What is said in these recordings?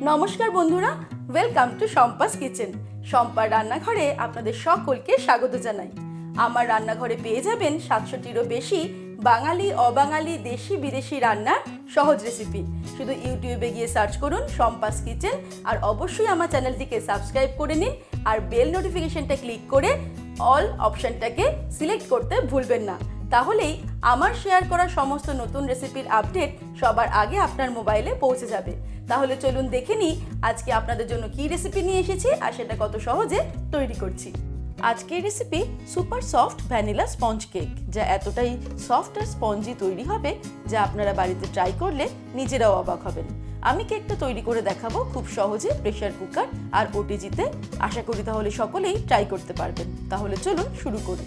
নমস্কার বন্ধুরা, welcome to Shampa's kitchen. শম্পার রান্নাঘরে আপনাদের সকলকে স্বাগত জানাই। আমার রান্নাঘরে পেয়ে যাবেন 700টিরও বেশি বাঙালি, অবাঙালি, দেশি বিদেশি রান্নার সহজ রেসিপি। শুধু ইউটিউবে গিয়ে সার্চ করুন শম্পাস কিচেন, আর অবশ্যই আমার চ্যানেলটিকে সাবস্ক্রাইব করে নিন, আর বেল নোটিফিকেশনটা ক্লিক করে অল অপশনটাকে সিলেক্ট করতে ভুলবেন না। তাহলেই আমার শেয়ার করা সমস্ত নতুন রেসিপির আপডেট সবার আগে আপনার মোবাইলে পৌঁছে যাবে। তাহলে চলুন দেখে নিই আজকে আপনাদের জন্য কি রেসিপি নিয়ে এসেছি আর সেটা কত সহজে তৈরি করছি। আজকের recipe super soft vanilla sponge cake, যা এতটাই সফট আর স্পঞ্জি তৈরি হবে যা আপনারা বাড়িতে ট্রাই করলে নিজেরাও অবাক হবেন। আমি কেকটা তৈরি করে দেখাবো খুব সহজে প্রেসার কুকার আর ওটিজিতে। আশা করি তাহলে সকলেই ট্রাই করতে পারবেন। তাহলে চলুন শুরু করি।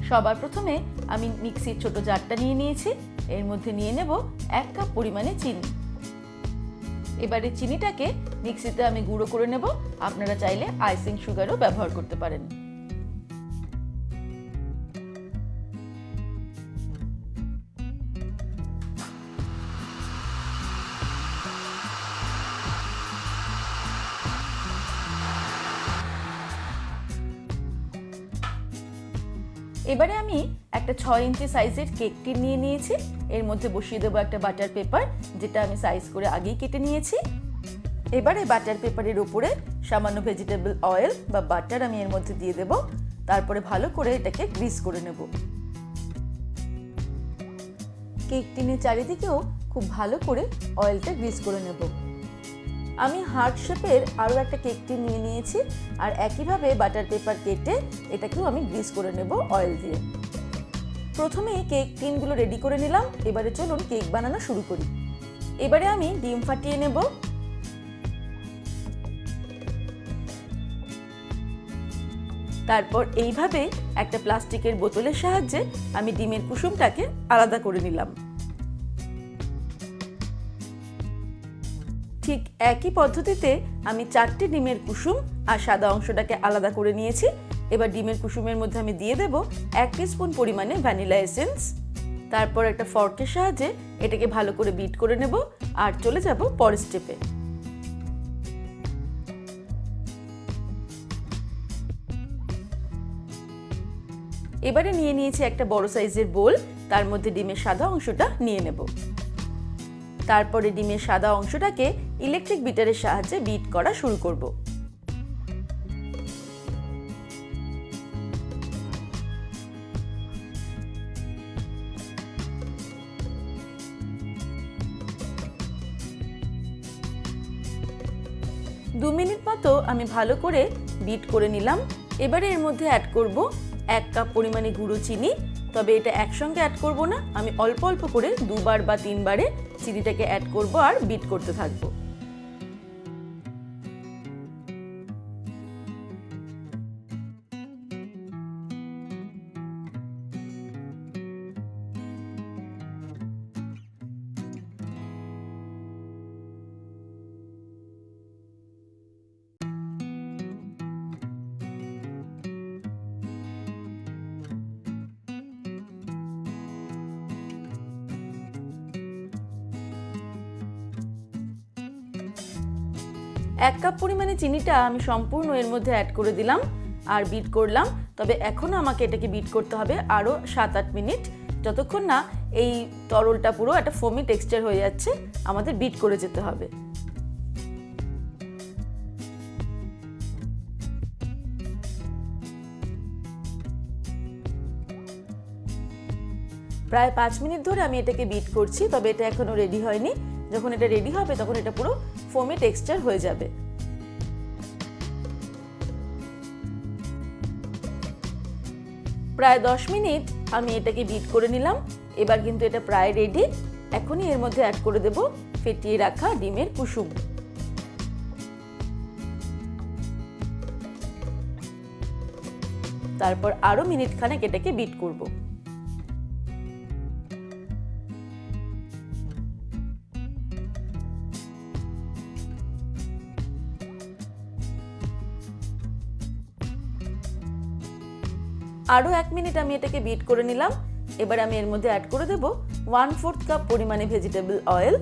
সবার প্রথমে আমি মিক্সির ছোট জারটা নিয়ে নিয়েছি। এর মধ্যে নিয়ে নেব 1 কাপ পরিমাণে চিনি। এবারে চিনিটাকে মিক্সিতে আমি গুঁড়ো করে নেব। আপনারা চাইলে আইসিং সুগারও ব্যবহার করতে পারেন। এবারে আমি একটা 6 ইঞ্চি সাইজের কেক টিন নিয়ে নিয়েছি। এর মধ্যে বসিয়ে দেবো একটা বাটার পেপার, যেটা আমি সাইজ করে আগেই কেটে নিয়েছি। এবারে বাটার পেপারের উপরে সামান্য ভেজিটেবল অয়েল বা বাটার আমি এর মধ্যে দিয়ে দেব। তারপরে ভালো করে এটাকে গ্রিস করে নেব। কেক টিনের চারিদিকেও খুব ভালো করে অয়েলটা গ্রিস করে নেব। আমি হার্ট শেপের আরও একটা কেক টিন নিয়ে নিয়েছি, আর একইভাবে বাটার পেপার কেটে এটাকেও আমি গ্রিস করে নেব অয়েল দিয়ে। প্রথমে কেক টিনগুলো রেডি করে নিলাম। এবারে চলুন কেক বানানো শুরু করি। এবারে আমি ডিম ফাটিয়ে নেব। তারপর এইভাবে একটা প্লাস্টিকের বোতলের সাহায্যে আমি ডিমের কুসুমটাকে আলাদা করে নিলাম। ঠিক একই পদ্ধতিতে আমি 4টে ডিমের কুসুম আর সাদা অংশটাকে আলাদা করে নিয়েছি। এবার ডিমের কুসুমের মধ্যে আমি দিয়ে দেব 1 টিস্পুন পরিমাণে ভ্যানিলা এসেন্স। তারপর একটা ফর্কের সাহায্যে এটাকে ভালো করে বিট করে নেব আর চলে যাব পরের স্টেপে। এবারে নিয়ে নিয়েছি একটা বড় সাইজের বোল, তার মধ্যে ডিমের সাদা অংশটা নিয়ে নেব। তারপরে ডিমের সাদা অংশটাকে ইলেকট্রিক বিটারের সাহায্যে বিট করা শুরু করব। দু মিনিট মতো আমি ভালো করে বিট করে নিলাম। এবারে এর মধ্যে অ্যাড করব 1 কাপ পরিমাণে গুঁড়ো চিনি। তবে এটা একসঙ্গে অ্যাড করব না, আমি অল্প অল্প করে 2বার বা 3বারে চিনিটাকে অ্যাড করব আর বিট করতে থাকবো। এক কাপ পরিমাণে চিনিটা আমি সম্পূর্ণ এর মধ্যে অ্যাড করে দিলাম আর বিট করলাম। তবে এখনও আমাকে এটাকে বিট করতে হবে আরও 7-8 মিনিট, যতক্ষণ না এই তরলটা পুরো একটা ফোমি টেক্সচার হয়ে যাচ্ছে। আমাদের বিট করে যেতে হবে। প্রায় 5 মিনিট ধরে আমি এটাকে বিট করছি, তবে এটা এখনো রেডি হয়নি। যখন এটা রেডি হবে তখন এটা পুরো ফোমি টেক্সচার হয়ে যাবে। প্রায় 10 মিনিট আমি এটাকে বিট করে নিলাম। এবার কিন্তু এটা প্রায় রেডি। এখনই এর মধ্যে অ্যাড করে দেব ফেটিয়ে রাখা ডিমের কুসুম। তারপর আরও মিনিট খানেক এটাকে বিট করব। আরও 1 মিনিট আমি এটাকে বিট করে নিলাম। এবার আমি এর মধ্যে অ্যাড করে দেব 1/4 কাপ পরিমাণে ভেজিটেবল অয়েল।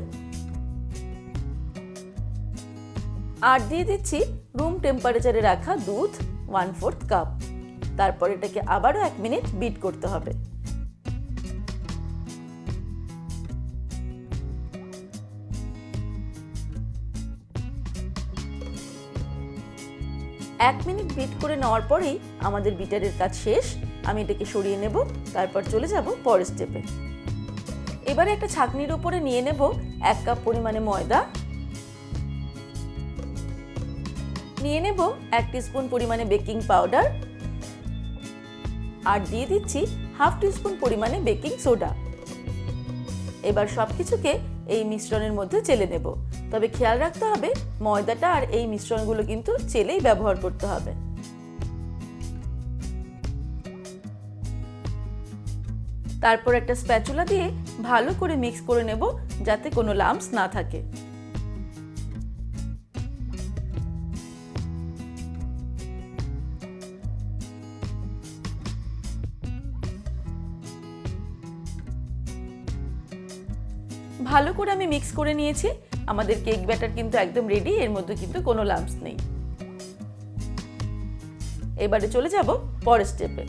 আর দিয়ে দিচ্ছি রুম টেম্পারেচারে রাখা দুধ 1/4 কাপ। তারপর এটাকে আবারও 1 মিনিট বিট করতে হবে। এক মিনিট বিট করে নেওয়ার পরেই আমাদের বিটারের কাজ শেষ। আমি এটাকে সরিয়ে নেব, তারপর চলে যাব পরের স্টেপে। এবারে একটা ছাঁকনির উপরে নিয়ে নেব 1 কাপ পরিমাণে ময়দা, নিয়ে নেব 1 টিস্পুন পরিমাণে বেকিং পাউডার, আর দিয়ে দিচ্ছি 1/2 টিস্পুন পরিমাণে বেকিং সোডা। এবার সবকিছুকে এই মিশ্রণের মধ্যে চেলে নেব। তবে খেয়াল রাখতে হবে ময়দাটা আর এই মিশ্রণগুলো কিন্তু চেলেই ব্যবহার করতে হবে। তারপর একটা স্প্যাচুলা দিয়ে ভালো করে মিক্স করে নেব যাতে কোনো লাম্পস না থাকে। ভালো করে আমি মিক্স করে নিয়েছি। আমাদের কেক ব্যাটার কিন্তু একদম রেডি, এর মধ্যে কিন্তু কোনো লাম্পস নেই। এবারে চলে যাব পরের স্টেপে।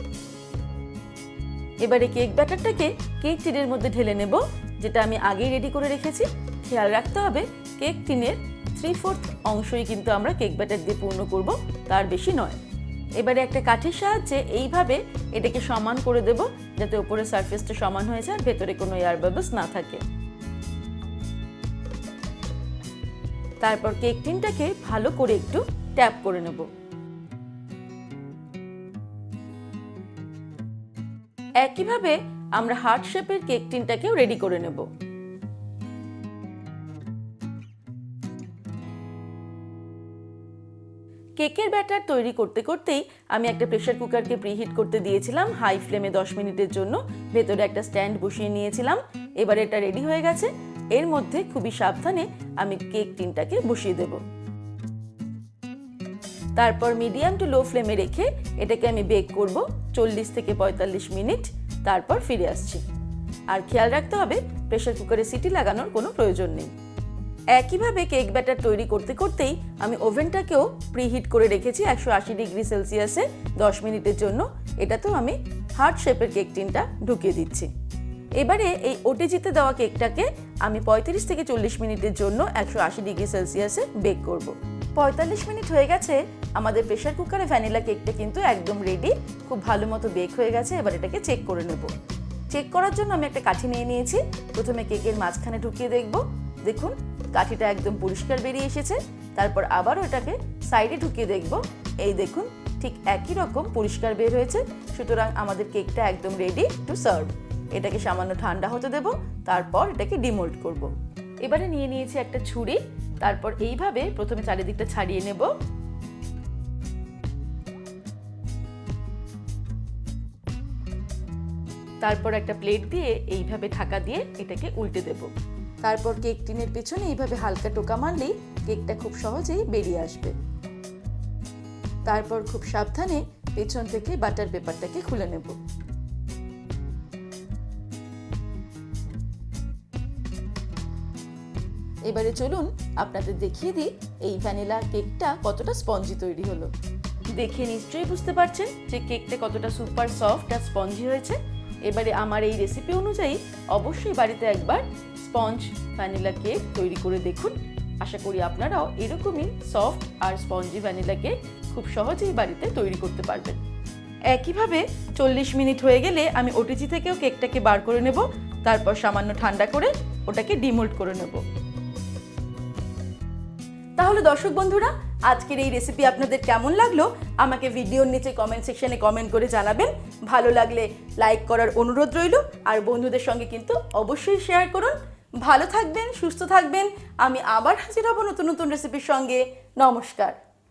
এবারে কেক ব্যাটারটাকে কেক টিনের মধ্যে ঢেলে নেব, যেটা আমি আগেই রেডি করে রেখেছি। খেয়াল রাখতে হবে কেক টিনের 3/4 অংশই কিন্তু আমরা কেক ব্যাটার দিয়ে পূর্ণ করব, তার বেশি নয়। এবারে একটা কাঠির সাহায্যে এইভাবে এটাকে সমান করে দেব, যাতে উপরের সারফেসটা সমান হয়ে যায় আর ভেতরে কোনো এয়ার বাবলস না থাকে। তারপর কেক টিনটাকে ভালো করে একটু ট্যাপ করে নেব। একইভাবে আমরা হার্ট শেপের কেক টিনটাকেও রেডি করে নেব। কেকের ব্যাটার তৈরি করতে করতেই আমি একটা প্রেসার কুকারকে প্রিহিট করতে দিয়েছিলাম হাই ফ্লেমে 10 মিনিটের জন্য। ভেতরে একটা স্ট্যান্ড বসিয়ে নিয়েছিলাম। এবার এটা রেডি হয়ে গেছে। এর মধ্যে খুবই সাবধানে আমি কেক টিনটাকে বসিয়ে দেব। তারপর মিডিয়াম টু লো ফ্লেমে রেখে এটাকে আমি বেক করব 40 থেকে 45 মিনিট। তারপর ফিরে আসছি। আর খেয়াল রাখতে হবে প্রেসার কুকারে সিটি লাগানোর কোনো প্রয়োজন নেই। একইভাবে কেক ব্যাটার তৈরি করতে করতেই আমি ওভেনটাকেও প্রিহিট করে রেখেছি 180 ডিগ্রি সেলসিয়াসে 10 মিনিটের জন্য। এটাতেও আমি হার্ট শেপের কেক টিনটা ঢুকিয়ে দিচ্ছি। এবারে এই ওটিজিতে দেওয়া কেকটাকে আমি 35 থেকে 40 মিনিটের জন্য 180 ডিগ্রি সেলসিয়াসে বেক করব। 45 মিনিট হয়ে গেছে। আমাদের প্রেসার কুকারে ভ্যানিলা কেকটা কিন্তু একদম রেডি, খুব ভালো মতো বেক হয়ে গেছে। এবার এটাকে চেক করে নেব। চেক করার জন্য আমি একটা কাঠি নিয়ে নিয়েছি। প্রথমে কেকের মাঝখানে ঢুকিয়ে দেখব। দেখুন কাঠিটা একদম পরিষ্কার বেরিয়ে এসেছে। তারপর আবার ওটাকে সাইডে ঢুকিয়ে দেখব। এই দেখুন ঠিক একই রকম পরিষ্কার বের হয়েছে। সুতরাং আমাদের কেকটা একদম রেডি টু সার্ভ। এটাকে সামান্য ঠান্ডা হতে দেব, তারপর এটাকে ডিমোল্ড করব। এবারে নিয়ে নিয়েছি একটা ছুরি। তারপর এইভাবে প্রথমে চারিদিকটা ছাড়িয়ে নেব। তারপর একটা প্লেট দিয়ে এইভাবে ঢাকা দিয়ে এটাকে উল্টে দেব। তারপর কেক টিনের পেছনে এইভাবে হালকা টোকা মারলেই কেকটা খুব সহজেই বেরিয়ে আসবে। তারপর খুব সাবধানে পেছন থেকে বাটার পেপারটাকে খুলে নেব। এবারে চলুন আপনাদের দেখিয়ে দিই এই ভ্যানিলা কেকটা কতটা স্পঞ্জি তৈরি হলো। দেখে নিশ্চয়ই বুঝতে পারছেন যে কেকটা কতটা সুপার সফট আর স্পঞ্জি হয়েছে। এবারে আমার এই রেসিপি অনুযায়ী অবশ্যই বাড়িতে একবার স্পঞ্জ ভ্যানিলা কেক তৈরি করে দেখুন। আশা করি আপনারাও এরকমই সফট আর স্পঞ্জি ভ্যানিলা কেক খুব সহজেই বাড়িতে তৈরি করতে পারবেন। একইভাবে 40 মিনিট হয়ে গেলে আমি ওটিজি থেকেও কেকটাকে বার করে নেব। তারপর সামান্য ঠান্ডা করে ওটাকে ডিমোল্ড করে নেব। তাহলে দর্শক বন্ধুরা, আজকের এই রেসিপি আপনাদের কেমন লাগলো আমাকে ভিডিওর নিচে কমেন্ট সেকশনে কমেন্ট করে জানাবেন। ভালো লাগলে লাইক করার অনুরোধ রইল, আর বন্ধুদের সঙ্গে কিন্তু অবশ্যই শেয়ার করুন। ভালো থাকবেন, সুস্থ থাকবেন। আমি আবার হাজির হব নতুন নতুন রেসিপির সঙ্গে। নমস্কার।